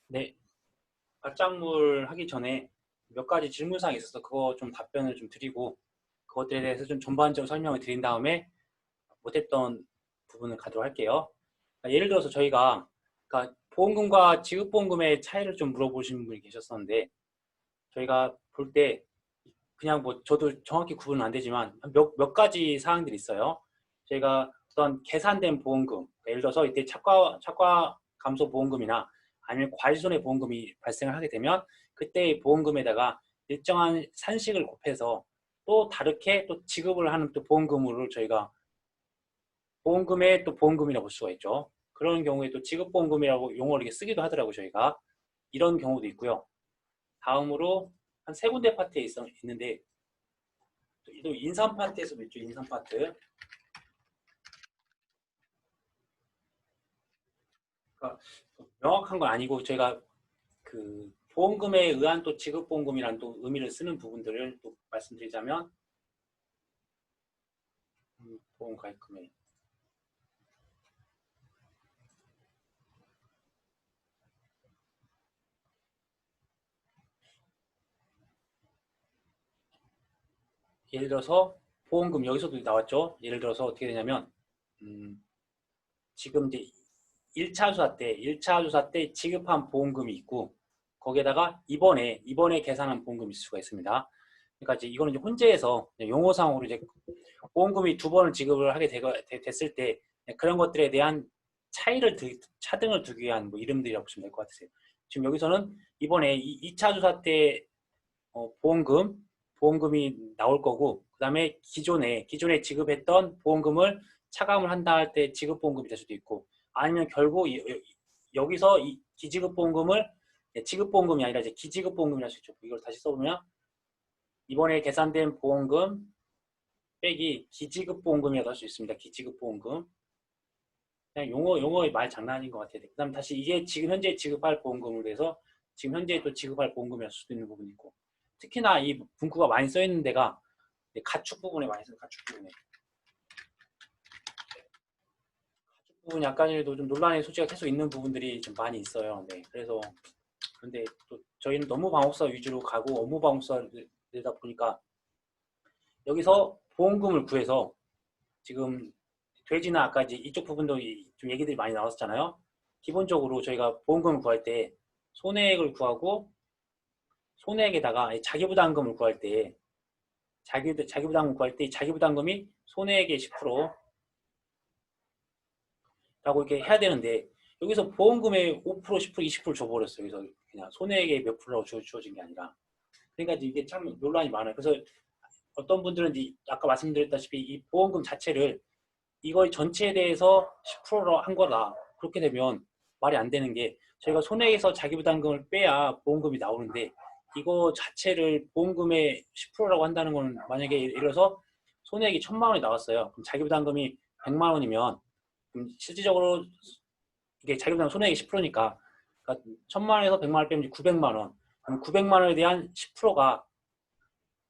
네, 맞장물 하기 전에 몇 가지 질문사항이 있어서 그거 좀 답변을 좀 드리고 그것들에 대해서 좀 전반적으로 설명을 드린 다음에 못했던 부분을 가도록 할게요. 그러니까 예를 들어서 저희가 그러니까 보험금과 지급보험금의 차이를 좀 물어보신 분이 계셨었는데 저희가 볼 때 그냥 뭐 저도 정확히 구분은 안 되지만 몇 가지 사항들이 있어요. 저희가 어떤 계산된 보험금, 예를 들어서 이때 차과 감소 보험금이나 아니면 과실손해 보험금이 발생을 하게 되면 그때의 보험금에다가 일정한 산식을 곱해서 또 다르게 또 지급을 하는 또 보험금으로 저희가 보험금에 또 보험금이라고 볼 수가 있죠. 그런 경우에 또 지급보험금이라고 용어를 이렇게 쓰기도 하더라고요, 저희가. 이런 경우도 있고요. 다음으로 한 세 군데 파트에 있는데 또 인삼 파트에서도 있죠. 인삼 파트. 그러니까 명확한 건 아니고 저희가 그 보험금에 의한 또 지급보험금이라는 또 의미를 쓰는 부분들을 또 말씀드리자면 보험가입금액 예를 들어서 보험금 여기서도 나왔죠. 예를 들어서 어떻게 되냐면 음, 지금 이제 1차 조사 때 1차 조사 때 지급한 보험금이 있고 거기에다가 이번에 계산한 보험금이 있을 수가 있습니다. 그러니까 이제 이거는 이제 혼재해서 용어상으로 이제 보험금이 두 번을 지급을 하게 됐을 때 그런 것들에 대한 차등을 두기 위한 뭐 이름들이라고 보시면 될 것 같으세요. 지금 여기서는 이번에 2차 조사 때 보험금이 나올 거고 그다음에 기존에 지급했던 보험금을 차감을 한다 할 때 지급보험금이 될 수도 있고 아니면 결국 여기서 이 기지급보험금을 지급보험금이 아니라 이제 기지급보험금이 할 수 있죠. 이걸 다시 써보면 이번에 계산된 보험금 빼기 기지급보험금이라고 할 수 있습니다. 기지급보험금. 그냥 용어의 말 장난인 것 같아요. 그다음 다시 이게 지금 현재 지급할 보험금으로 해서 지금 현재 또 지급할 보험금이랄 수도 있는 부분이 있고 특히나 이 문구가 많이 써 있는 데가 가축 부분에 많이 써요. 가축 부분에. 가축 부분 약간이라도 좀 논란의 소지가 계속 있는 부분들이 좀 많이 있어요. 네. 그래서 근데 또 저희는 너무 방법사 위주로 가고 업무 방법사되다 보니까 여기서 보험금을 구해서 지금 돼지나 아까 이제 이쪽 부분도 좀 얘기들이 많이 나왔었잖아요. 기본적으로 저희가 보험금을 구할 때 손해액을 구하고 손해액에다가 자기부담금을 구할 때 자기부담금 구할 때 자기부담금이 손해액의 10%라고 이렇게 해야 되는데 여기서 보험금의 5%, 10%, 20% 줘버렸어요. 그래서 그냥 손해액의 몇 프로라고 주어진 게 아니라 그러니까 이게 참 논란이 많아요. 그래서 어떤 분들은 아까 말씀드렸다시피 이 보험금 자체를 이거 전체에 대해서 10%로 한 거다. 그렇게 되면 말이 안 되는 게 저희가 손해에서 자기부담금을 빼야 보험금이 나오는데 이거 자체를 보험금의 10%라고 한다는 건 만약에 예를 들어서 손해액이 1,000만 원이 나왔어요. 그럼 자기부담금이 100만 원이면 실질적으로 이게 자기부담 손해액이 10%니까 그러니까 1,000만 원에서 100만 원 빼면 900만 원. 그럼 900만 원에 대한 10%가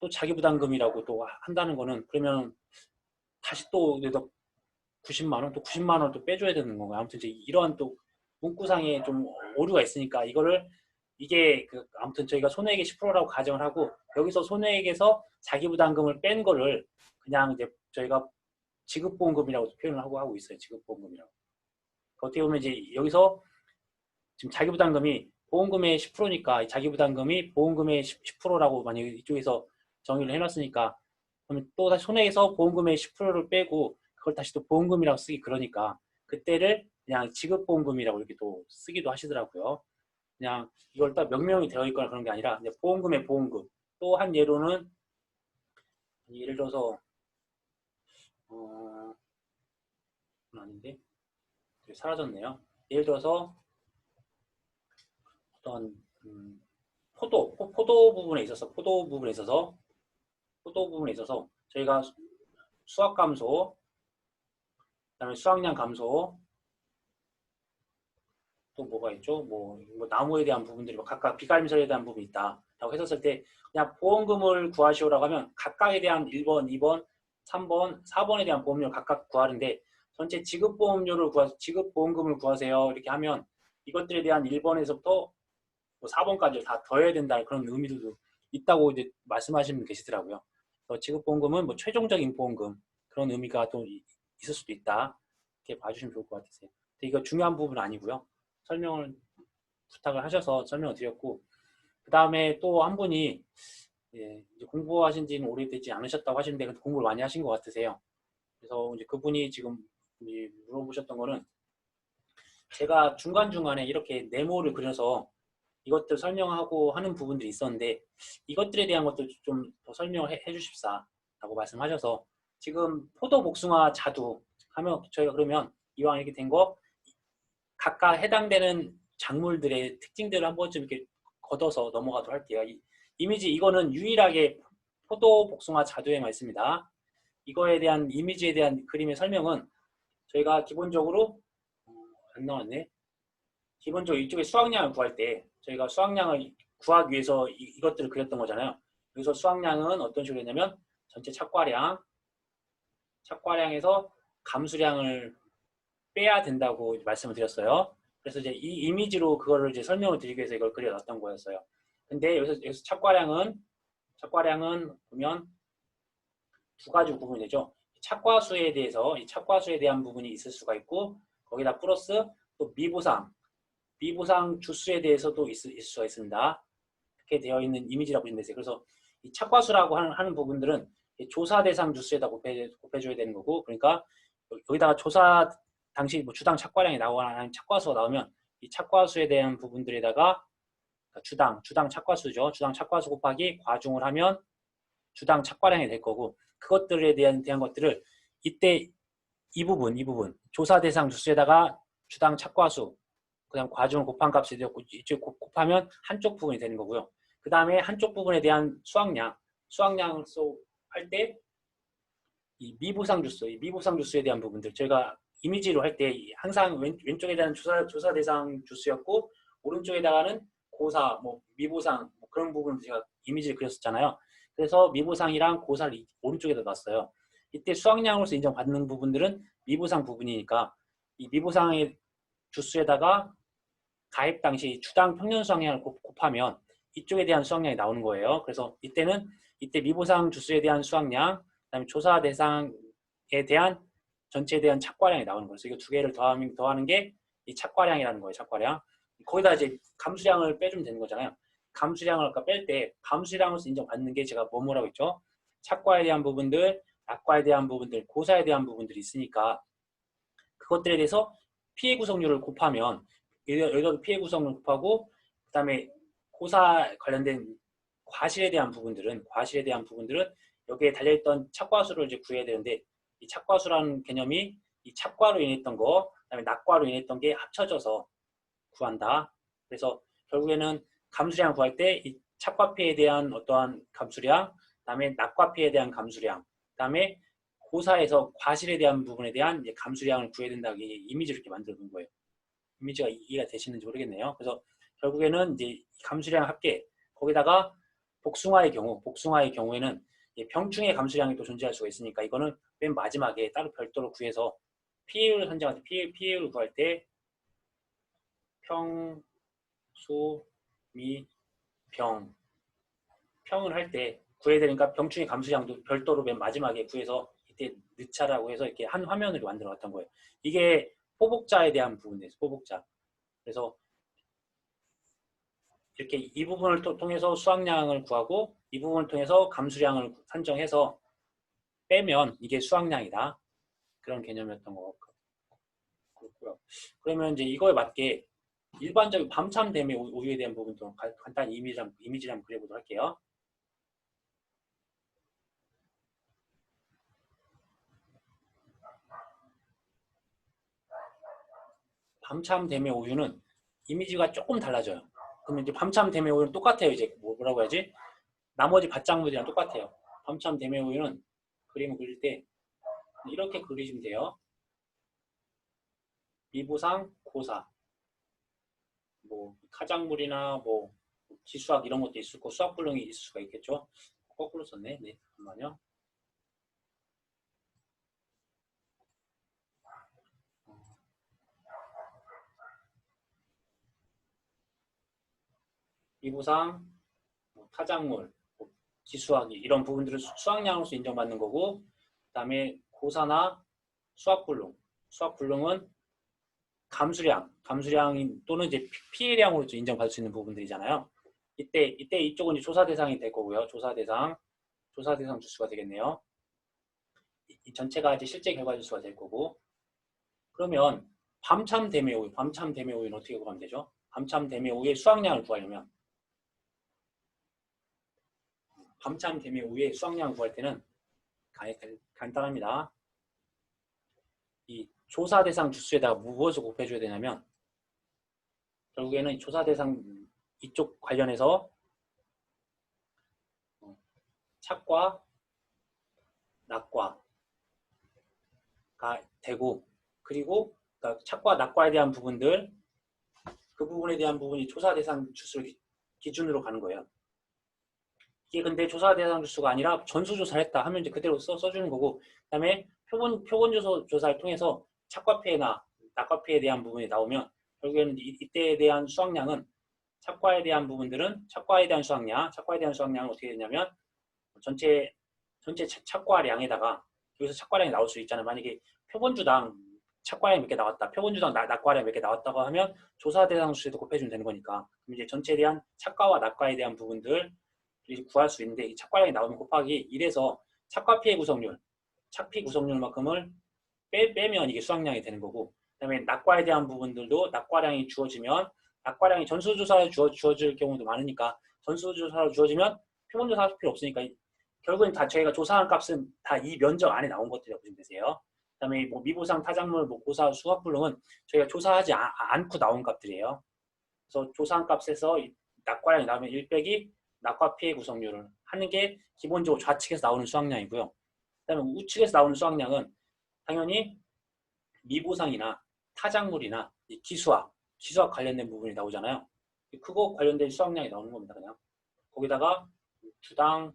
또 자기부담금이라고 또 한다는 거는 그러면 다시 또 90만 원, 또 90만 원 또 빼줘야 되는 건가요? 아무튼 이제 이러한 또 문구상에 좀 오류가 있으니까 이거를 이게 아무튼 저희가 손해액의 10%라고 가정을 하고 여기서 손해액에서 자기부담금을 뺀 거를 그냥 이제 저희가 지급보험금이라고 표현을 하고 있어요. 지급보험금이라고. 어떻게 보면 이제 여기서 지금 자기부담금이 보험금의 10%니까 자기부담금이 보험금의 10%라고 만약에 이쪽에서 정의를 해놨으니까 그러면 또 다시 손해에서 보험금의 10%를 빼고 그걸 다시 또 보험금이라고 쓰기 그러니까 그때를 그냥 지급보험금이라고 이렇게 또 쓰기도 하시더라고요. 그냥 이걸 딱 명명이 되어 있거나 그런 게 아니라 보험금의 보험금. 또 한 예로는 예를 들어서 어, 아닌데 사라졌네요. 예를 들어서 어떤 포도 부분에 있어서 저희가 수확 감소, 그다음에 수확량 감소, 또 뭐가 있죠? 뭐 나무에 대한 부분들이 각각 비갈미설에 대한 부분이 있다라고 했었을 때 그냥 보험금을 구하시오라고 하면 각각에 대한 1번, 2번, 3번, 4번에 대한 보험료를 각각 구하는데 전체 지급보험료를 지급보험금을 구하세요. 이렇게 하면 이것들에 대한 1번에서부터 뭐 4번까지 다 더해야 된다는 그런 의미도 있다고 이제 말씀하시는 분 계시더라고요. 지급보험금은 뭐 최종적인 보험금 그런 의미가 또 있을 수도 있다. 이렇게 봐주시면 좋을 것 같으세요. 근데 이거 중요한 부분은 아니고요. 설명을 부탁을 하셔서 설명을 드렸고, 그 다음에 또 한 분이 이제 공부하신 지는 오래되지 않으셨다고 하시는데 공부를 많이 하신 것 같으세요. 그래서 이제 그분이 지금 이제 물어보셨던 거는 제가 중간중간에 이렇게 네모를 그려서 이것들 설명하고 하는 부분들이 있었는데 이것들에 대한 것도 좀 더 설명을 해 주십사라고 말씀하셔서 지금 포도, 복숭아, 자두 하면 저희가 그러면 이왕 이렇게 된 거 각각 해당되는 작물들의 특징들을 한 번쯤 이렇게 걷어서 넘어가도록 할게요. 이미지 이거는 유일하게 포도, 복숭아, 자두에만 있습니다. 이거에 대한 이미지에 대한 그림의 설명은 저희가 기본적으로 안 나왔네. 기본적으로 이쪽에 수확량을 구할 때 저희가 수확량을 구하기 위해서 이것들을 그렸던 거잖아요. 여기서 수확량은 어떤 식으로 했냐면 전체 착과량에서 감수량을 빼야 된다고 말씀을 드렸어요. 그래서 이제 이 이미지로 그거를 이제 설명을 드리기 위해서 이걸 그려놨던 거였어요. 근데 여기서 착과량은 보면 두 가지 구분이 되죠. 착과수에 대해서 이 착과수에 대한 부분이 있을 수가 있고 거기다 플러스 또 미보상 주수에 대해서도 있을 수가 있습니다. 이렇게 되어 있는 이미지라고 보시면 되세요. 그래서 이 착과수라고 하는 부분들은 조사 대상 주수에다 곱해줘야 되는 거고, 그러니까 여기다가 조사 당시 뭐 주당 착과량이 나오거나 착과수가 나오면 이 착과수에 대한 부분들에다가 주당 착과수죠. 주당 착과수 곱하기 과중을 하면 주당 착과량이 될 거고, 그것들에 대한 것들을 이때 이 부분 조사 대상 주수에다가 주당 착과수 그다음 과중을 곱한 값이 되었고 이쪽 곱하면 한쪽 부분이 되는 거고요. 그 다음에 한쪽 부분에 대한 수확량을 할 때 이 미보상 주수에 대한 부분들 저희가 이미지로 할 때 항상 왼쪽에 대한 조사 대상 주수였고 오른쪽에다가는 고사, 뭐 미보상 뭐 그런 부분을 제가 이미지를 그렸었잖아요. 그래서 미보상이랑 고사를 오른쪽에다 놨어요. 이때 수확량으로서 인정받는 부분들은 미보상 부분이니까 이 미보상의 주수에다가 가입 당시 주당 평년 수확량을 곱하면 이쪽에 대한 수확량이 나오는 거예요. 그래서 이때 미보상 주수에 대한 수확량, 그다음에 조사 대상에 대한 전체에 대한 착과량이 나오는 거예요. 그래서 이거 두 개를 더하는 게 이 착과량이라는 거예요. 착과량. 거기다 이제 감수량을 빼주면 되는 거잖아요. 감수량을 아까 뺄 때 감수량으로서 인정받는 게 제가 뭐라고 했죠? 착과에 대한 부분들, 낙과에 대한 부분들, 고사에 대한 부분들이 있으니까 그것들에 대해서 피해 구성률을 곱하면 여기도 피해 구성률을 곱하고 그다음에 고사 관련된 과실에 대한 부분들은 여기에 달려있던 착과수를 이제 구해야 되는데 이 착과수라는 개념이 이 착과로 인했던 거 그다음에 낙과로 인했던 게 합쳐져서 구한다. 그래서 결국에는 감수량 구할 때 이 착과피해에 대한 어떠한 감수량 그다음에 낙과피해에 대한 감수량 그다음에 고사에서 과실에 대한 부분에 대한 이제 감수량을 구해야 된다고 이미지를 이렇게 만들어 놓은 거예요. 이미지가 이해가 되시는지 모르겠네요. 그래서 결국에는 이제 감수량 합계 거기다가 복숭아의 경우에는 병충해 감수량이 또 존재할 수가 있으니까 이거는 맨 마지막에 따로 별도로 구해서 피해율을 선정할 때 피해율을 구할 때 평, 수, 미, 병 평을 할 때 구해야 되니까 병충해 감수량도 별도로 맨 마지막에 구해서 이때 넣자라고 해서 이렇게 한 화면으로 만들어 놨던 거예요. 이게 포복자에 대한 부분이에요. 포복자. 그래서 이렇게 이 부분을 통해서 수확량을 구하고 이 부분을 통해서 감수량을 산정해서 빼면 이게 수확량이다. 그런 개념이었던 것 같고요. 그러면 이제 이거에 맞게 일반적인 밤참 대매 우유에 대한 부분도 간단히 이미지를 한번 그려보도록 할게요. 밤참 대매 우유는 이미지가 조금 달라져요. 그러면 이제 밤참 대매 우유는 똑같아요. 이제 뭐라고 해야지? 나머지 밭작물이랑 똑같아요. 밤참 대매 우유는 그림을 그릴 때 이렇게 그리시면 돼요. 미보상, 고사, 뭐 카작물이나 뭐 지수학 이런 것도 있을 거고 수학불능이 있을 수가 있겠죠. 거꾸로 썼네. 네, 잠깐만요. 미부상, 뭐 타작물, 뭐 기수학이 이런 부분들을 수학량으로서 인정받는 거고, 그다음에 고사나 수학불능은 감수량 또는 이제 피해량으로 인정받을 수 있는 부분들이잖아요. 이때 이쪽은 이제 조사 대상이 될 거고요. 조사 대상 주수가 되겠네요. 이 전체가 이제 실제 결과 주수가 될 거고. 그러면 밤참 대매 오유는 어떻게 구하면 되죠? 밤참 대매 오유의 수확량을 구하려면 밤참 대매 오유의 수확량을 구할 때는 간단합니다. 이 조사 대상 주수에다가 무엇을 곱해줘야 되냐면 결국에는 조사 대상 이쪽 관련해서 착과 낙과가 되고, 그리고 그러니까 착과 낙과에 대한 부분들, 그 부분에 대한 부분이 조사 대상 주수를 기준으로 가는 거예요. 이게 근데 조사 대상 주수가 아니라 전수조사를 했다 하면 이제 그대로 써주는 거고, 그 다음에 표본 조사를 통해서 착과 피해나 낙과 피해에 대한 부분이 나오면 결국에는 이때에 대한 수확량은 착과에 대한 부분들은 착과에 대한 수확량은 어떻게 되냐면 전체 착과량에다가 여기서 착과량이 나올 수 있잖아요. 만약에 표본주당 착과량이 몇 개 나왔다, 표본주당 낙과량 몇 개 나왔다고 하면 조사 대상 수에도 곱해주면 되는 거니까 그럼 이제 전체에 대한 착과와 낙과에 대한 부분들 구할 수 있는데 이 착과량이 나오면 곱하기 1에서 착과 피해 구성률, 착피 구성률만큼을 빼면 이게 수확량이 되는 거고, 그다음에 낙과에 대한 부분들도 낙과량이 주어지면 낙과량이 전수조사에 주어질 경우도 많으니까 전수조사로 주어지면 표본조사 할 필요 없으니까 결국엔 다 저희가 조사한 값은 다 이 면적 안에 나온 것들이라고 보시면 되세요. 그다음에 뭐 미보상, 타작물, 뭐 고사, 수학불능은 저희가 조사하지 않고 나온 값들이에요. 그래서 조사한 값에서 낙과량이 나오면 1 빼기 낙과 피해 구성률을 하는 게 기본적으로 좌측에서 나오는 수확량이고요. 그다음에 우측에서 나오는 수확량은 당연히 미보상이나 타작물이나 기수학 관련된 부분이 나오잖아요. 그거 관련된 수확량이 나오는 겁니다. 그냥 거기다가 주당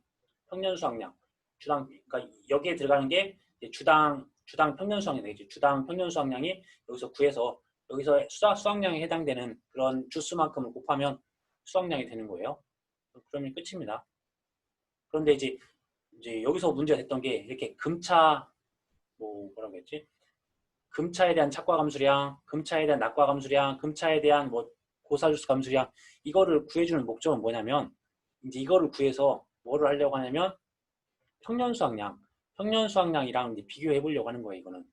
평년 수확량, 그러니까 여기에 들어가는 게 주당 평년 수확량이 되겠죠. 주당 평년 수확량이 여기서 구해서 여기서 수확량에 해당되는 그런 주수만큼을 곱하면 수확량이 되는 거예요. 그러면 끝입니다. 그런데 이제 여기서 문제가 됐던 게 이렇게 뭐라고 했지? 금차에 대한 착과 감수량, 금차에 대한 낙과 감수량, 금차에 대한 뭐 고사주수 감수량 이거를 구해주는 목적은 뭐냐면 이제 이거를 구해서 뭐를 하려고 하냐면 평년 수확량이랑 이제 비교해 보려고 하는 거예요. 이거는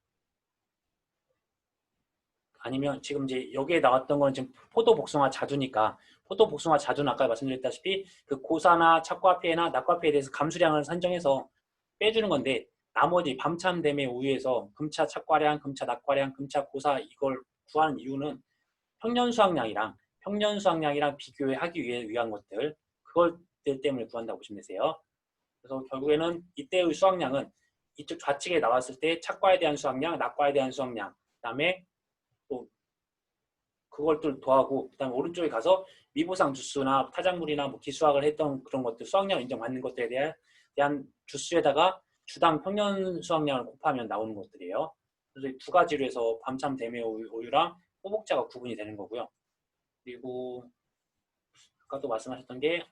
아니면 지금 이제 여기에 나왔던 건 지금 포도 복숭아 자두니까 포도 복숭아 자두는 아까 말씀드렸다시피 그 고사나 착과 피해나 낙과 피해에 대해서 감수량을 산정해서 빼주는 건데 나머지 밤참 대매 우유에서 금차 착과량, 금차 낙과량, 금차 고사 이걸 구하는 이유는 평년 수확량이랑 비교하기 위한 것들 그것들 때문에 구한다고 보시면 되세요. 그래서 결국에는 이때의 수확량은 이쪽 좌측에 나왔을 때 착과에 대한 수확량, 낙과에 대한 수확량, 그다음에 또 그걸 또 더하고 그다음에 오른쪽에 가서 미보상 주수나 타작물이나 뭐 기수학을 했던 그런 것들 수확량 인정받는 것들에 대한 주수에다가 주당 평년 수확량을 곱하면 나오는 것들이에요. 그래서 두 가지로 해서 밤참 대매 오유랑 호복자가 구분이 되는 거고요. 그리고 아까 또 말씀하셨던 게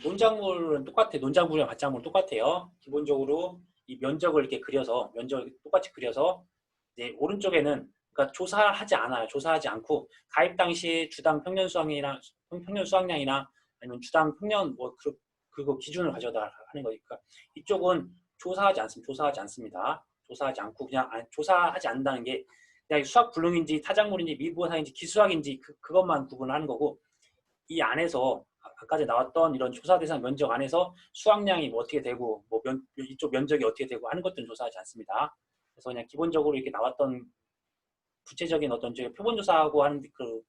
논작물은 똑같아요. 논작물이랑 밭작물은 똑같아요. 기본적으로 이 면적을 이렇게 그려서 면적을 똑같이 그려서 이제 오른쪽에는 그러니까 조사하지 않아요. 조사하지 않고 가입 당시 주당 평년 수확량이나 아니면 주당 평년 뭐 그거 기준을 가져다 하는 거니까 이쪽은 조사하지 않습니다. 조사하지 않고 그냥 조사하지 않는다는 게 그냥 수학 불능인지 타작물인지 미부상인지 기수학인지 그것만 구분하는 거고 이 안에서 아까 전에 나왔던 이런 조사 대상 면적 안에서 수확량이 뭐 어떻게 되고 뭐 이쪽 면적이 어떻게 되고 하는 것들은 조사하지 않습니다. 그래서 그냥 기본적으로 이렇게 나왔던 구체적인 어떤 저희 표본조사하고 하는 그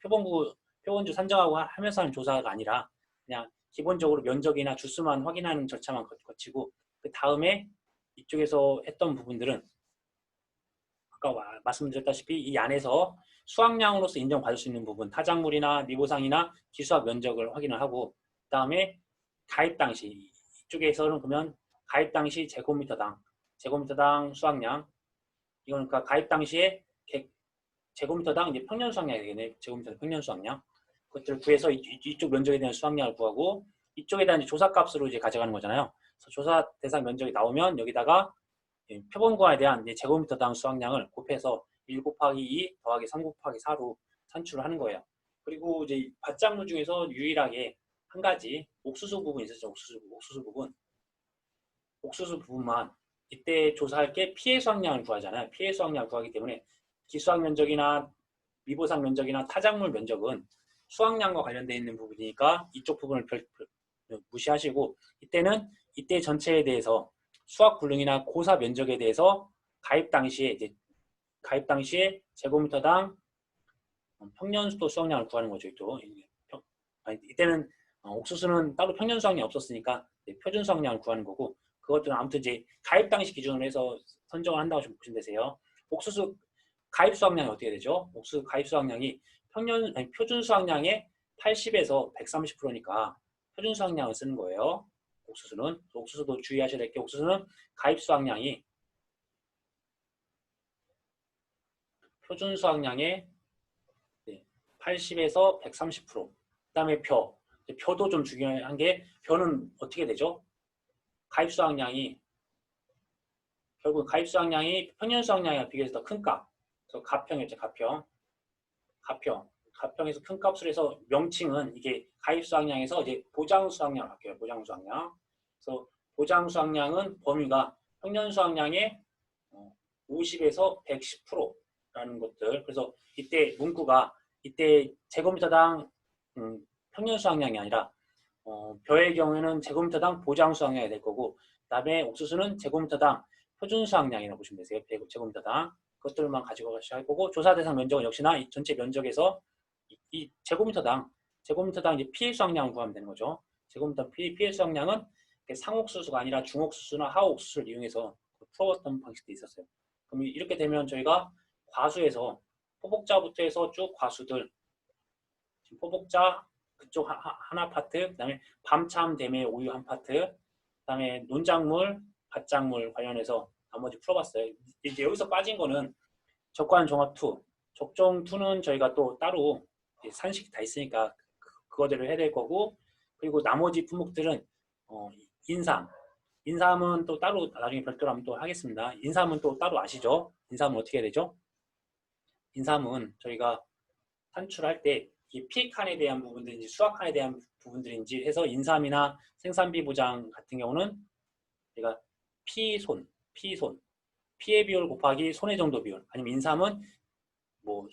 표본주 산정하고 하면서 하는 조사가 아니라 그냥 기본적으로 면적이나 주수만 확인하는 절차만 거치고 그 다음에 이쪽에서 했던 부분들은 아까 말씀드렸다시피 이 안에서 수확량으로서 인정받을 수 있는 부분 타작물이나 미보상이나 기수학 면적을 확인을 하고 그 다음에 가입 당시 이쪽에서는 그러면 가입 당시 제곱미터당 수확량 이거는 그러니까 가입 당시에 제곱미터당 이제 평년 수확량이 되겠네. 제곱미터 평년 수확량. 그것들을 구해서 이쪽 면적에 대한 수확량을 구하고 이쪽에 대한 조사값으로 이제 가져가는 거잖아요. 그래서 조사 대상 면적이 나오면 여기다가 표본과에 대한 제곱미터당 수확량을 곱해서 1 곱하기 2 더하기 3 곱하기 4로 산출을 하는 거예요. 그리고 이제 밭작물 중에서 유일하게 한 가지 옥수수 부분이 있었죠. 옥수수 부분만 이때 조사할 게 피해 수확량을 구하잖아요. 피해 수확량을 구하기 때문에 기수학 면적이나 미보상 면적이나 타작물 면적은 수확량과 관련되어 있는 부분이니까 이쪽 부분을 무시하시고 이때 전체에 대해서 수확 분량이나 고사 면적에 대해서 가입 당시에 제곱미터당 평년수도 수확량을 구하는 거죠. 이때는 옥수수는 따로 평년 수확량이 없었으니까 표준 수확량을 구하는 거고 그것들은 아무튼 이제 가입 당시 기준으로 해서 선정을 한다고 좀 보시면 되세요. 옥수수 가입 수확량이 어떻게 되죠? 옥수수 가입 수확량이 표준 수확량의 80에서 130%니까 표준 수확량을 쓰는 거예요. 옥수수도 주의하셔야 될 게 옥수수는 가입 수확량이 표준 수확량의 80에서 130%. 그다음에 벼도 좀 중요한 게 벼는 어떻게 되죠? 가입 수확량이 결국 가입 수확량이 평년 수확량에 비교해서 더 큰 값. 그래서 가평이었죠. 가평에서 큰 값으로 해서 명칭은 이게 가입 수확량에서 이제 보장 수확량으로 바뀌어요. 보장 수확량. 그래서 보장 수확량은 범위가 평년 수확량의 50에서 110%라는 것들. 그래서 이때 문구가 이때 제곱미터당 평년 수확량이 아니라 벼의 경우에는 제곱미터당 보장 수확량이 될 거고 그다음에 옥수수는 제곱미터당 표준 수확량이라고 보시면 되세요. 제곱미터당. 그것들만 가지고 가셔야 할 거고 조사 대상 면적은 역시나 이 전체 면적에서 이 제곱미터당 이제 피해 수확량을 구하면 되는 거죠. 제곱미터 피해 수확량은 상옥수수가 아니라 중옥수수나 하옥수수를 이용해서 풀어봤던 방식도 있었어요. 그럼 이렇게 되면 저희가 과수에서 포복자부터 해서 쭉 과수들 포복자 그쪽 하나 파트, 그다음에 밤참 대매 오유 한 파트, 그다음에 논작물, 밭작물 관련해서 나머지 풀어봤어요. 이제 여기서 빠진 거는 적관 종합 2, 적종 2는 저희가 또 따로 산식이 다 있으니까 그거대로 해야 될 거고 그리고 나머지 품목들은 인삼은 또 따로 나중에 별도로 한번 또 하겠습니다. 인삼은 또 따로 아시죠? 인삼은 어떻게 해야 되죠? 인삼은 저희가 산출할 때 피해칸에 대한 부분들인지 수확칸에 대한 부분들인지 해서 인삼이나 생산비 보장 같은 경우는 저희가 피해 비율 곱하기 손해 정도 비율 아니면 인삼은 뭐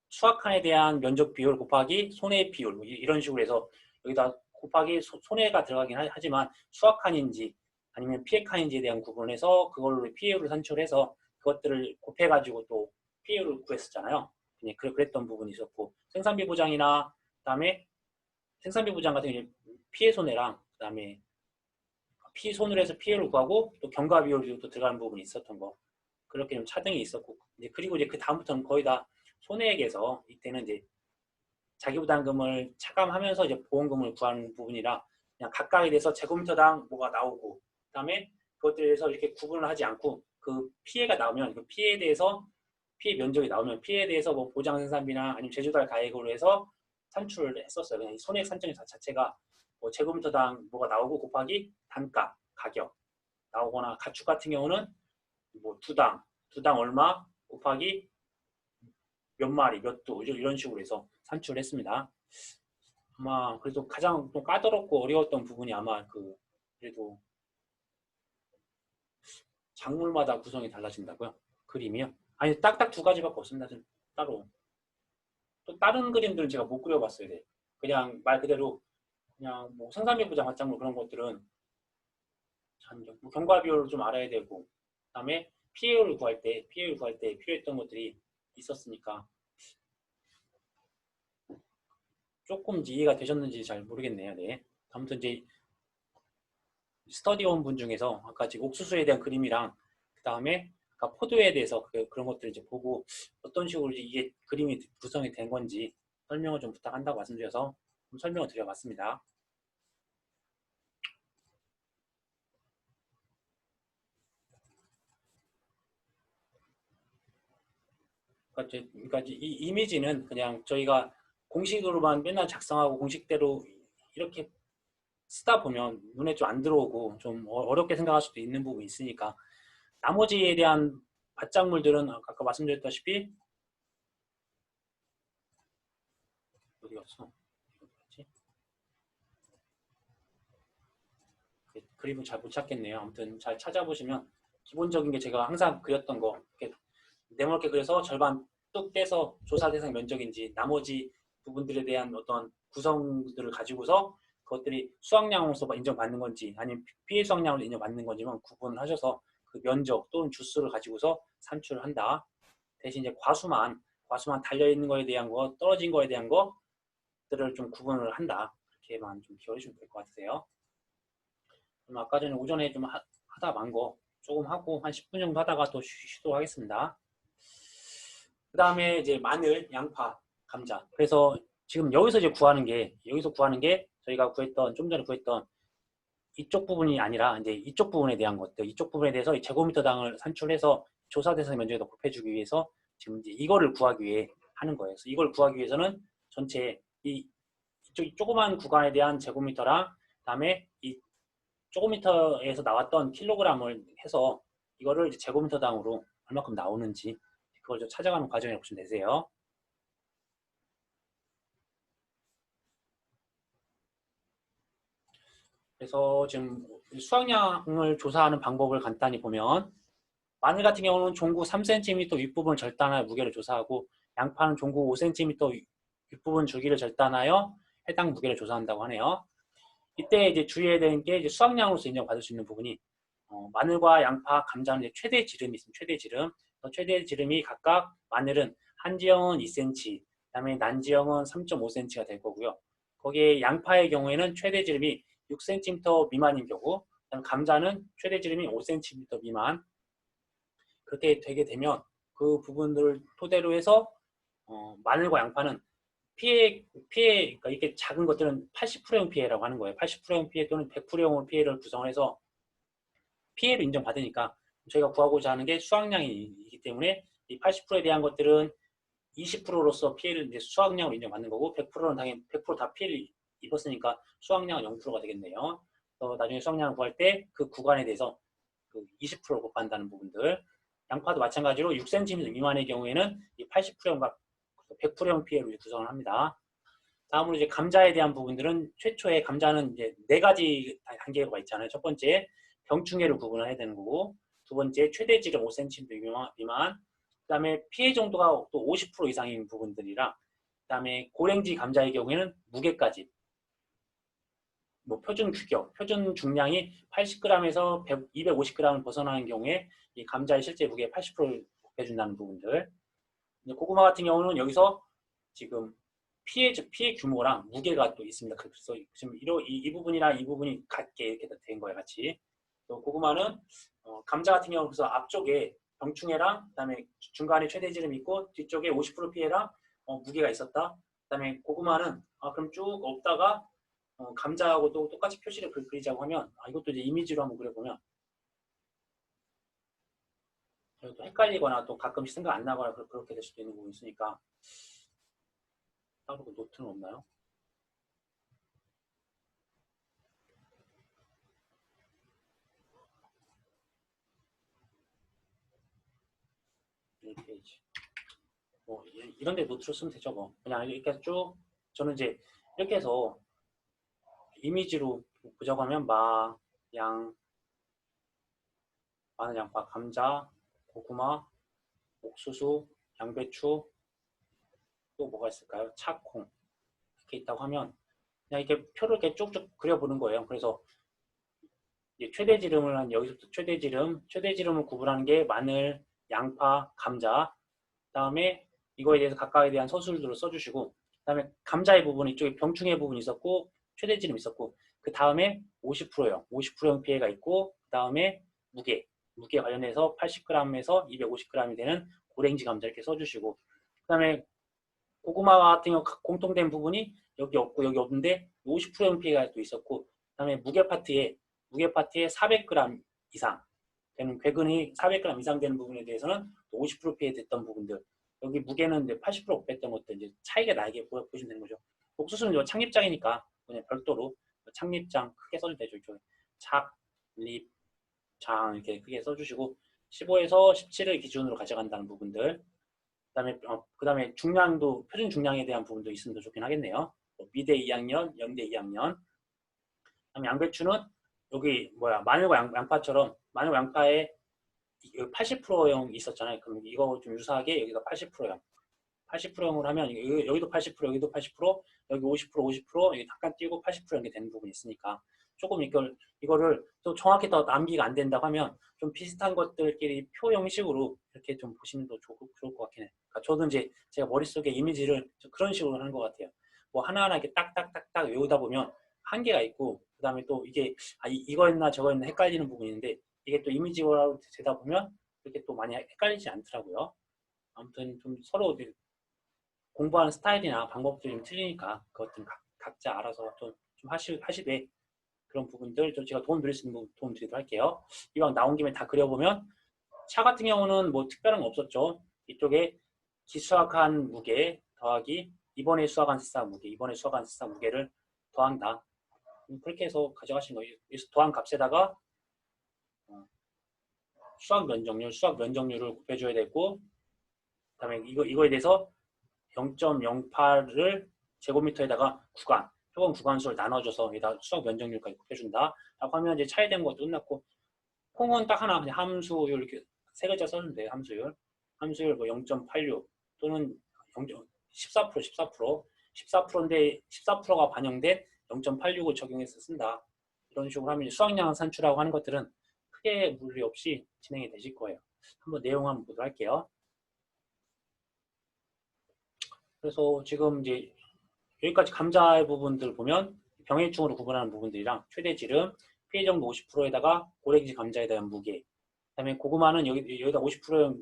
수확칸에 대한 면적 비율 곱하기 손해 비율 이런 식으로 해서 여기다 곱하기 손해가 들어가긴 하지만 수확칸인지 아니면 피해칸인지에 대한 구분에서 그걸로 피해율을 산출해서 그것들을 곱해가지고 또 피해율을 구했었잖아요. 그랬던 부분이 있었고 생산비 보장이나 그다음에 생산비 보장 같은 경우는 피해 손해랑 그다음에 피손을 해서 피해를 구하고 또 경과 비율도 또 들어가는 부분이 있었던 거 그렇게 좀 차등이 있었고 그리고 이제 그 다음부터는 거의 다 손해액에서 이때는 이제 자기부담금을 차감하면서 이제 보험금을 구하는 부분이라 그냥 각각에 대해서 제곱미터당 뭐가 나오고 그다음에 그것들에 대해서 이렇게 구분을 하지 않고 그 피해가 나오면 그 피해에 대해서 피해 면적이 나오면 피해에 대해서 뭐 보장 생산비나 아니면 제조달 가액으로 해서 산출을 했었어요. 그냥 손해액 산정 자체가 뭐 제곱미터당 뭐가 나오고 곱하기 단가, 가격 나오거나 가축 같은 경우는 뭐 두당 얼마 곱하기 몇 마리, 몇 도 이런 식으로 해서 산출을 했습니다. 아마 그래도 가장 좀 까다롭고 어려웠던 부분이 아마 그래도 작물마다 구성이 달라진다고요? 그림이요? 아니 딱딱 두 가지밖에 없습니다. 따로 또 다른 그림들은 제가 못 그려봤어요. 네. 그냥 말 그대로 그냥 뭐 생산비 보장 밭작물 그런 것들은 뭐 경과 비율을 좀 알아야 되고 그다음에 피해율을 구할 때 필요했던 것들이 있었으니까 조금 이해가 되셨는지 잘 모르겠네요. 네. 아무튼 이제 스터디온 분 중에서 아까 지금 옥수수에 대한 그림이랑 그다음에 아까 포도에 대해서 그런 것들 이제 보고 어떤 식으로 이게 그림이 구성이 된 건지 설명을 좀 부탁한다고 말씀드려서 좀 설명을 드려봤습니다. 그러니까 이 이미지는 그냥 저희가 공식으로만 맨날 작성하고 공식대로 이렇게 쓰다 보면 눈에 좀 안 들어오고 좀 어렵게 생각할 수도 있는 부분이 있으니까 나머지에 대한 바짝물들은 아까 말씀드렸다시피 어디 갔어? 그림을 잘 못 찾겠네요. 아무튼 잘 찾아보시면 기본적인 게 제가 항상 그렸던 거 이렇게 네모렇게 그려서 절반 뚝 떼서 조사 대상 면적인지 나머지 부분들에 대한 어떤 구성들을 가지고서 그것들이 수확량으로서 인정받는 건지 아니면 피해 수확량으로 인정받는 건지만 구분을 하셔서 그 면적 또는 주수를 가지고서 산출을 한다. 대신 이제 과수만 달려있는 거에 대한 거 떨어진 거에 대한 것들을 좀 구분을 한다. 이렇게만 좀 기억해 주시면 될 것 같으세요. 그럼 아까 전에 오전에 좀 하다 만 거 조금 하고 한 10분 정도 하다가 또 쉬도록 하겠습니다. 그 다음에 이제 마늘, 양파, 감자. 그래서 지금 여기서 이제 구하는 게 저희가 구했던 좀 전에 구했던 이쪽 부분이 아니라 이제 이쪽 부분에 대한 것들, 이쪽 부분에 대해서 제곱미터당을 산출해서 조사 대상 면적에 더 곱해주기 위해서 지금 이제 이거를 구하기 위해 하는 거예요. 그래서 이걸 구하기 위해서는 전체 이쪽 조그만 구간에 대한 제곱미터랑 그다음에 이 조금미터에서 나왔던 킬로그램을 해서 이거를 이제 제곱미터당으로 얼마큼 나오는지 그걸 좀 찾아가는 과정이라고 보시면 되세요. 그래서 지금 수확량을 조사하는 방법을 간단히 보면 마늘 같은 경우는 종구 3cm 윗부분 절단하여 무게를 조사하고 양파는 종구 5cm 윗부분 줄기를 절단하여 해당 무게를 조사한다고 하네요. 이때 이제 주의해야 되는 게 이제 수확량으로서 인정받을 수 있는 부분이 마늘과 양파, 감자는 최대 지름이 있습니다. 최대 지름. 최대 지름이 각각 마늘은 한지형은 2cm, 그다음에 난지형은 3.5cm가 될 거고요. 거기에 양파의 경우에는 최대 지름이 6cm 미만인 경우, 그다음에 감자는 최대 지름이 5cm 미만. 그렇게 되게 되면 그 부분들을 토대로 해서 마늘과 양파는 피해, 그러니까 이렇게 작은 것들은 80%형 피해라고 하는 거예요. 80%형 피해 또는 100%형 피해를 구성을 해서 피해를 인정받으니까 저희가 구하고자 하는 게 수확량이기 때문에 이 80%에 대한 것들은 20%로서 피해를 이제 수확량으로 인정받는 거고 100%는 당연히 100%다 피해를 입었으니까 수확량은 0%가 되겠네요. 나중에 수확량을 구할 때 그 구간에 대해서 그 20%를 곱한다는 부분들. 양파도 마찬가지로 6cm 미만의 경우에는 이 80%형과 100%형 피해로 구성을 합니다. 다음으로 이제 감자에 대한 부분들은 최초에 감자는 이제 4가지 단계가 있잖아요. 첫 번째 병충해를 구분을 해야 되는 거고, 두 번째 최대 지름 5cm 미만, 그 다음에 피해 정도가 또 50% 이상인 부분들이라, 그 다음에 고랭지 감자의 경우에는 무게까지, 뭐 표준 규격, 표준 중량이 80g에서 250g을 벗어나는 경우에 이 감자의 실제 무게 80%를 곱해준다는 부분들. 고구마 같은 경우는 여기서 지금 피해 규모랑 무게가 또 있습니다. 그래서 지금 이 부분이랑 이 부분이 같게 이렇게 된 거예요, 같이. 또 고구마는 감자 같은 경우는 그래서 앞쪽에 병충해랑 그다음에 중간에 최대 지름이 있고 뒤쪽에 50% 피해랑 무게가 있었다. 그다음에 고구마는 그럼 쭉 없다가 감자하고도 똑같이 표시를 그리자고 하면 이것도 이제 이미지로 한번 그려보면 또 헷갈리거나 또 가끔씩 생각 안 나거나 그렇게 될 수도 있는 부분이 있으니까 따로 그 노트는 없나요? 1페이지. 뭐 이런 데 노트로 쓰면 되죠. 뭐 그냥 이렇게 쭉 저는 이제 이렇게 해서 이미지로 보자고 하면 마늘, 양파, 감자, 고구마, 옥수수, 양배추, 또 뭐가 있을까요? 차콩 이렇게 있다고 하면 그냥 이렇게 표를 이렇게 쭉쭉 그려보는 거예요. 그래서 이제 최대 지름을 한 여기서부터 최대 지름을 구분하는 게 마늘, 양파, 감자. 그다음에 이거에 대해서 각각에 대한 서술들을 써주시고, 그다음에 감자의 부분 이쪽에 병충해 부분이 있었고 최대 지름 있었고, 그 다음에 50%형, 50%형 피해가 있고, 그 다음에 무게 관련해서 80g에서 250g이 되는 고랭지 감자 이렇게 써주시고, 그 다음에 고구마 같은 경우 공통된 부분이 여기 없고 여기 없는데 50%형 피해가 또 있었고, 그 다음에 무게 파트에 400g 이상 되는 궤근이 400g 이상 되는 부분에 대해서는 50% 피해 됐던 부분들. 여기 무게는 이제 80% 곱했던 것도 이제 차이가 나게 보시면 되는 거죠. 옥수수는 요 착립장이니까 그냥 별도로 착립장 크게 써도 되죠. 이쪽에 착립장 이렇게 크게 써주시고 15에서 17을 기준으로 가져간다는 부분들. 그다음에 중량도 표준 중량에 대한 부분도 있으면 더 좋긴 하겠네요. 미대 2학년, 연대 2학년. 그다음에 양배추는 여기 마늘과 양파처럼 마늘과 양파에 80%형 있었잖아요. 그럼 이거 좀 유사하게 여기가 80%형. 80%형을 하면 여기도 80%, 여기도 80%, 여기 50%, 50%, 여기 잠깐 띄고 80% 이렇게 되는 부분이 있으니까 조금 이거를 또 정확히 더 암기가 안 된다고 하면 좀 비슷한 것들끼리 표 형식으로 이렇게 좀 보시면 더 좋을 것 같긴 해요. 그러니까 저도 이제 제가 머릿속에 이미지를 그런 식으로 하는 것 같아요. 뭐 하나하나 이렇게 딱딱딱딱 외우다 보면 한계가 있고 그다음에 또 이게 이거였나 저거였나 헷갈리는 부분이 있는데 이게 또 이미지로 되다 보면 이렇게 또 많이 헷갈리지 않더라고요. 아무튼 좀 서로 공부하는 스타일이나 방법들이 좀 틀리니까 그것들은 각자 알아서 좀 하시되 그런 부분들 좀 제가 도움 드릴 수 있는 부분 도움 드리도록 할게요. 이왕 나온 김에 다 그려보면 차 같은 경우는 뭐 특별한 거 없었죠. 이쪽에 기수학한 무게 더하기 이번에 수학한 새싹 무게, 이번에 수학한 새싹 무게를 더한다. 그렇게 해서 가져가신 거예요. 그래서 더한 값에다가 수학 면적률을 곱해줘야 되고, 그다음에 이거에 대해서 0.08을 제곱미터에다가 표본 구간수를 나눠줘서 여기다 수학 면적률까지 곱해준다. 라고 하면 이제 차이된 것도 끝났고, 콩은 딱 하나 그냥 함수율 이렇게 세 글자 써주면 돼요. 함수율 뭐 0.86 또는 14%인데 14%가 반영된 0.86을 적용해서 쓴다. 이런 식으로 하면 수학량 산출하고 하는 것들은 크게 무리 없이 진행이 되실 거예요. 한번 내용 한번 보도록 할게요. 그래서 지금 이제 여기까지 감자의 부분들 보면 병해충으로 구분하는 부분들이랑 최대 지름, 피해 정도 50%에다가 고래기지 감자에 대한 무게, 그다음에 고구마는 여기다 50%형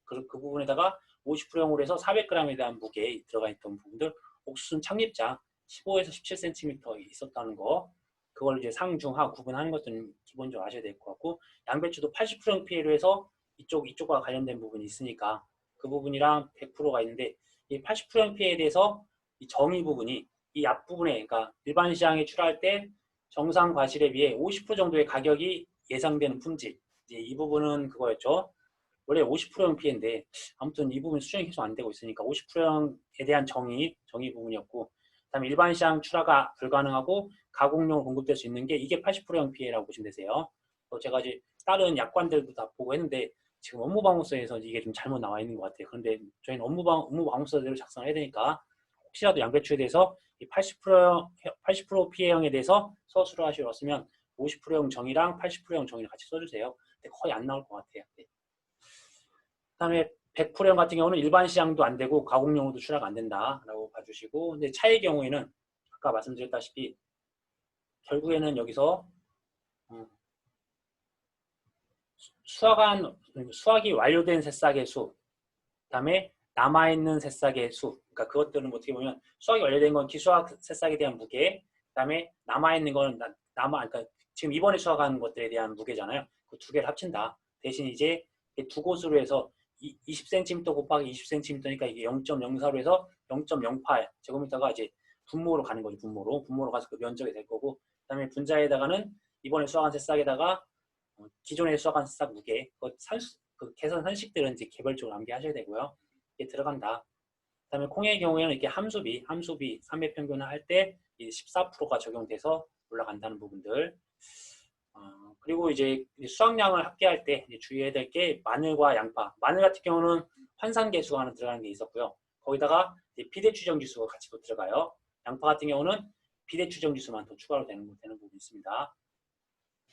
그 부분에다가 50%형으로 해서 400g에 대한 무게에 들어가 있던 부분들, 옥수수는 착립장 15에서 17cm 있었다는 거, 그걸 이제 상, 중, 하 구분하는 것들은 기본적으로 아셔야 될 것 같고, 양배추도 80%형 피해로 해서 이쪽과 관련된 부분이 있으니까 그 부분이랑 100%가 있는데 이 80%형 피해에 대해서 이 정의 부분이 이 앞부분에 그러니까 일반 시장에 출하할 때 정상 과실에 비해 50% 정도의 가격이 예상되는 품질, 이제 이 부분은 그거였죠. 원래 50%형 피해인데 아무튼 이 부분 수정이 계속 안 되고 있으니까 50%형에 대한 정의 부분이었고, 그다음에 일반 시장 출하가 불가능하고 가공용으로 공급될 수 있는 게 이게 80%형 피해라고 보시면 되세요. 제가 이제 다른 약관들도 다 보고 했는데 지금 업무방어서에서 이게 좀 잘못 나와 있는 것 같아요. 그런데 저희는 업무방어서대로 작성해야 되니까 혹시라도 양배추에 대해서 이 80% 피해형에 대해서 서술을 하시었으면 50%형 정의랑 80%형 정의를 같이 써주세요. 근데 거의 안 나올 것 같아요. 네. 그다음에 100%형 같은 경우는 일반 시장도 안 되고 가공용으로도 출하가 안 된다라고 봐주시고, 근데 차의 경우에는 아까 말씀드렸다시피 결국에는 여기서 수확이 완료된 새싹의 수, 그다음에 남아있는 새싹의 수, 그러니까 그것들은 어떻게 보면 수확이 완료된 건 기수학 새싹에 대한 무게, 그다음에 남아있는 건 그러니까 지금 이번에 수확한 것들에 대한 무게잖아요. 그 두 개를 합친다. 대신 이제 두 곳으로 해서 20cm 곱하기 20cm니까 이게 0.04로 해서 0.08 제곱미터가 이제 분모로 가는 거죠. 분모로 가서 그 면적이 될 거고, 그다음에 분자에다가는 이번에 수확한 새싹에다가 기존에 수확한 새싹 무게, 그 계산 산식들은 이제 개별적으로 암기하셔야 되고요. 이게 들어간다. 그다음에 콩의 경우에는 이렇게 함수비 3배 평균을 할 때 14%가 적용돼서 올라간다는 부분들. 그리고 이제 수확량을 합계할 때 주의해야 될 게 마늘과 양파. 마늘 같은 경우는 환산계수가 하나 들어가는 게 있었고요. 거기다가 비대추정지수가 같이 또 들어가요. 양파 같은 경우는 비대추정지수만 더 추가로 되는 부분이 있습니다.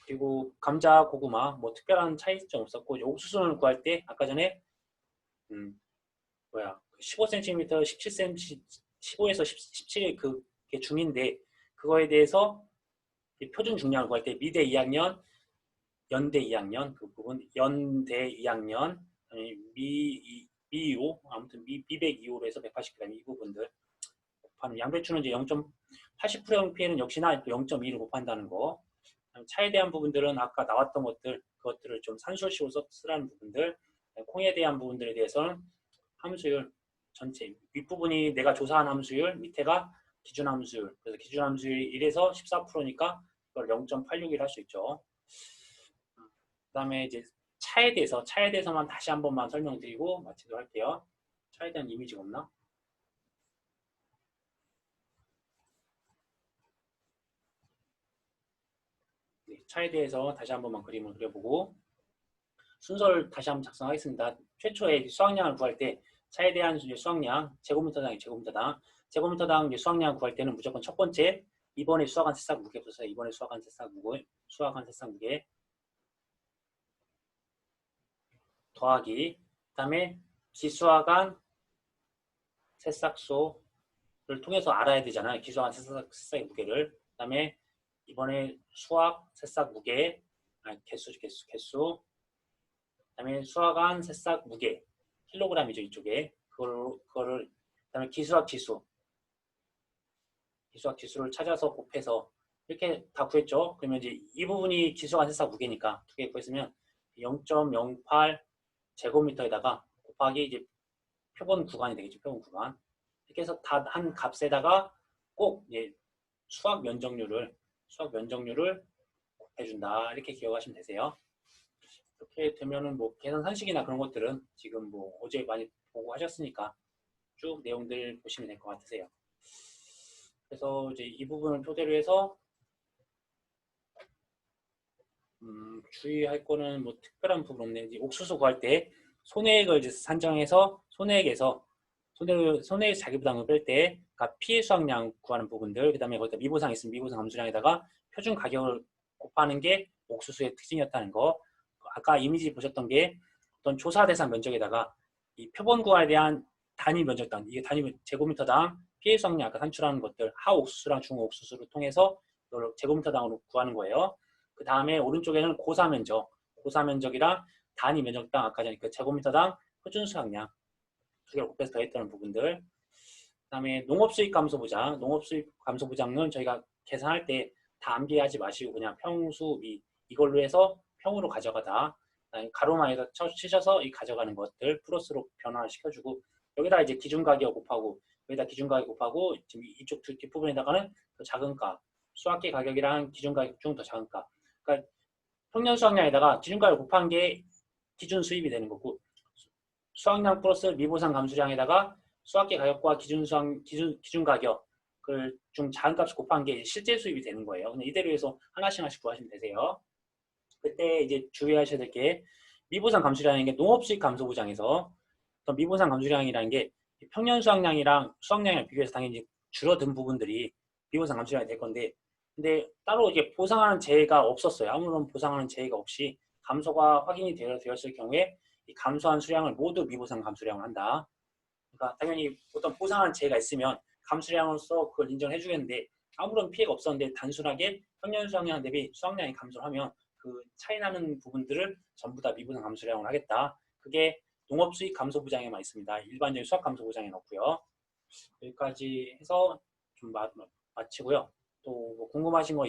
그리고 감자, 고구마 뭐 특별한 차이점 없었고, 옥수수는 구할 때 아까 전에 15cm, 17cm, 15에서 17 그게 중인데 그거에 대해서 표준 중량을 구할 때 미대 2학년, 연대 2학년 그 부분, 연대 2학년, 미2호 아무튼 미백 2호로 해서 180g 이 부분들 곱하는, 양배추는 이제 80%형 피해는 역시나 0.2를 곱한다는 거. 차에 대한 부분들은 아까 나왔던 그것들을 좀 산술식으로 쓰라는 부분들, 콩에 대한 부분들에 대해서는 함수율 전체 윗부분이 내가 조사한 함수율, 밑에가 기준 함수율. 그래서 기준 함수율이 1에서 14%니까 그걸 0.86이라 할 수 있죠. 그다음에 이제 차에 대해서만 다시 한 번만 설명드리고 마치도록 할게요. 차에 대한 이미지가 없나? 네, 차에 대해서 다시 한 번만 그림을 그려보고 순서를 다시 한번 작성하겠습니다. 최초에 수확량을 구할 때 차에 대한 수확량, 제곱미터당, 제곱미터당 수확량 구할 때는 무조건 첫 번째 이번에 수확한 새싹 무게부터 이번에 수확한 새싹 무게 더하기 그다음에 기수확한 새싹수를 통해서 알아야 되잖아요. 기수확한 새싹의 무게를. 그다음에 이번에 수확 새싹 무게 개수 그다음에 수확한 새싹 무게 킬로그램이죠. 이쪽에 그거를 그다음에 기수학 지수를 찾아서 곱해서 이렇게 다 구했죠. 그러면 이제 이 부분이 기수학 새싹 무게니까 두 개 구했으면 0.08 제곱미터에다가 곱하기 이제 표본 구간이 되겠죠. 표본 구간 이렇게 해서 다 한 값에다가 꼭 이제 수학 면적률을 곱해준다 이렇게 기억하시면 되세요. 이렇게 되면은 뭐 계산 상식이나 그런 것들은 지금 뭐 어제 많이 보고 하셨으니까 쭉 내용들 보시면 될 것 같으세요. 그래서 이제 이 부분을 토대로 해서 주의할 거는 뭐 특별한 부분 없네요. 이제 옥수수 구할 때 손해액을 이제 산정해서 손해액에서 자기부담을 뺄 때 피해 수확량 구하는 부분들, 그다음에 거기다 미보상 있으면 미보상 함수량에다가 표준 가격을 곱하는 게 옥수수의 특징이었다는 거. 아까 이미지 보셨던 게 어떤 조사 대상 면적에다가 이 표본 구간에 대한 단위 면적당, 이게 단위 제곱미터당 피해 수확량 아까 산출하는 것들 하옥수수랑 중옥수수를 통해서 이걸 제곱미터당으로 구하는 거예요. 그 다음에 오른쪽에는 고사면적이랑 단위 면적당 아까 전에 그 제곱미터당 표준 수확량 두 개를 곱해서 더했다는 부분들. 그 다음에 농업수익 감소부장은 저희가 계산할 때 다 암기하지 마시고 그냥 평수 이걸로 해서 평으로 가져가다 가로망에서 치셔서 이 가져가는 것들 플러스로 변화를 시켜주고 여기다 이제 기준가격 곱하고 여기다 기준가격 곱하고 지금 이쪽 뒷부분에다가는 더 작은 값 수확기 가격이랑 기준가격 중 더 작은 값 그러니까 평년 수확량에다가 기준가격 곱한 게 기준 수입이 되는 거고 수확량 플러스 미보상 감수량에다가 수확기 가격과 기준 가격을 좀 작은 값을 곱한 게 실제 수입이 되는 거예요. 근데 이대로 해서 하나씩 구하시면 되세요. 그때 이제 주의하셔야 될 게 미보상 감수량인 게 농업수익 감소부장에서 어떤 미보상 감수량이라는 게 평년 수확량이랑 수확량이랑 비교해서 당연히 줄어든 부분들이 미보상 감수량이 될 건데 근데 따로 이게 보상하는 재해가 없었어요. 아무런 보상하는 재해가 없이 감소가 확인이 되었을 경우에 이 감소한 수량을 모두 미보상 감수량을 한다. 그러니까 당연히 어떤 보상하는 재해가 있으면 감수량으로서 그걸 인정해 주겠는데 아무런 피해가 없었는데 단순하게 평년 수확량 대비 수확량이 감소를 하면 그 차이 나는 부분들을 전부 다 미보상 감수량을 하겠다. 그게 농업수익 감소부장에만 있습니다. 일반적인 수확 감소부장에는 없고요. 여기까지 해서 좀 마치고요. 또 뭐 궁금하신 거